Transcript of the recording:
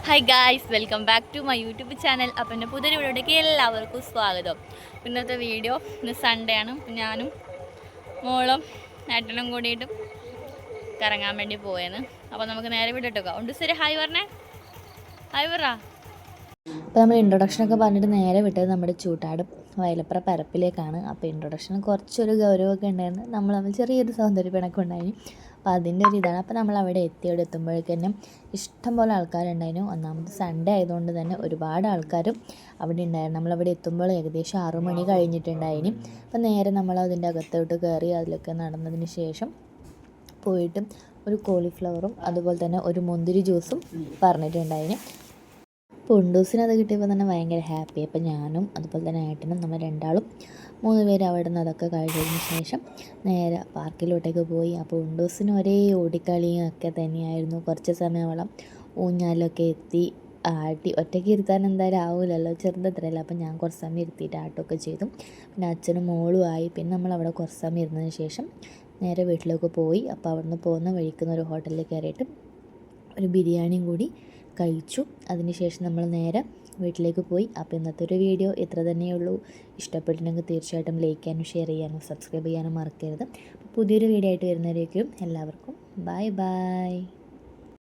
Hi guys, welcome back to my YouTube channel. അപ്പം എൻ്റെ പുതിയൊരു വീഡിയോയിലേക്ക് എല്ലാവർക്കും സ്വാഗതം. ഇന്നത്തെ വീഡിയോ ഇന്ന് സൺഡേ ആണ്. ഞാനും മോളും ഏട്ടനും കൂടിയിട്ടും കറങ്ങാൻ വേണ്ടി പോയെന്ന്. അപ്പോൾ നമുക്ക് നേരെ വിട്ടിട്ടോ ഉണ്ട്. ശരി, ഹായ് പറഞ്ഞേ, ഹായ് പറ. അപ്പോൾ നമ്മൾ ഇൻട്രൊഡക്ഷനൊക്കെ പറഞ്ഞിട്ട് നേരെ വിട്ടത് നമ്മുടെ ചൂട്ടാട് വയലപ്പുറ പരപ്പിലേക്കാണ്. അപ്പോൾ ഇൻട്രൊഡക്ഷന് കുറച്ചൊരു ഗൗരവമൊക്കെ ഉണ്ടായിരുന്നു. നമ്മൾ ചെറിയൊരു സൗന്ദര്യപ്പിണക്കം ഉണ്ടായിരുന്നു. അപ്പോൾ അതിൻ്റെ ഒരു ഇതാണ്. അപ്പോൾ നമ്മൾ അവിടെ എത്തുമ്പോഴേക്കും ഇഷ്ടംപോലെ ആൾക്കാരുണ്ടായിരുന്നു. ഒന്നാമത് സൺഡേ ആയതുകൊണ്ട് തന്നെ ഒരുപാട് ആൾക്കാരും അവിടെ ഉണ്ടായിരുന്നു. നമ്മളവിടെ എത്തുമ്പോൾ ഏകദേശം 6 മണി കഴിഞ്ഞിട്ടുണ്ടായിരുന്നു. അപ്പോൾ നേരെ നമ്മൾ അതിൻ്റെ അകത്തോട്ട് കയറി അതിലൊക്കെ നടന്നതിന് ശേഷം പോയിട്ട് ഒരു കോളിഫ്ലവറും അതുപോലെ തന്നെ ഒരു മുന്തിരി ജ്യൂസും പറഞ്ഞിട്ടുണ്ടായിരുന്നു. പൊണ്ടൂസിന് അത് കിട്ടിയപ്പോൾ തന്നെ ഭയങ്കര ഹാപ്പി. അപ്പോൾ ഞാനും അതുപോലെ തന്നെ ഏട്ടനും നമ്മൾ രണ്ടാളും 3 പേര് അവിടെ നിന്ന് അതൊക്കെ കഴിച്ചതിന് ശേഷം നേരെ പാർക്കിലോട്ടേക്ക് പോയി. അപ്പോൾ പൊണ്ടൂസിന് ഒരേ ഓടിക്കളിയും ഒക്കെ തന്നെയായിരുന്നു. കുറച്ച് സമയം അവളെ ഊഞ്ഞാലൊക്കെ എത്തി ആട്ടി. ഒറ്റയ്ക്ക് ഇരുത്താൻ എന്തായാലും ആവില്ലല്ലോ, ചെറുതത്രയല്ല. അപ്പോൾ ഞാൻ കുറച്ച് സമയം ഇരുത്തിയിട്ട് ആട്ടമൊക്കെ ചെയ്തു. പിന്നെ അച്ഛനും മോളും ആയി. പിന്നെ നമ്മളവിടെ കുറച്ച് സമയം ഇരുന്നതിന് ശേഷം നേരെ വീട്ടിലേക്ക് പോയി. അപ്പോൾ അവിടുന്ന് പോകുന്ന വഴിക്കുന്ന ഒരു ഹോട്ടലിൽ കയറിയിട്ട് ഒരു ബിരിയാണിയും കൂടി കഴിച്ചു. അതിനുശേഷം നമ്മൾ നേരെ വീട്ടിലേക്ക് പോയി. അപ്പോൾ ഇന്നത്തെ ഒരു വീഡിയോ ഇത്ര തന്നെയുള്ളൂ. ഇഷ്ടപ്പെട്ടിട്ടുണ്ടെങ്കിൽ തീർച്ചയായിട്ടും ലൈക്ക് ചെയ്യാനും ഷെയർ ചെയ്യാനും സബ്സ്ക്രൈബ് ചെയ്യാനും മറക്കരുത്. പുതിയൊരു വീഡിയോ ആയിട്ട് വരുന്നവരേക്കും എല്ലാവർക്കും ബൈ ബൈ.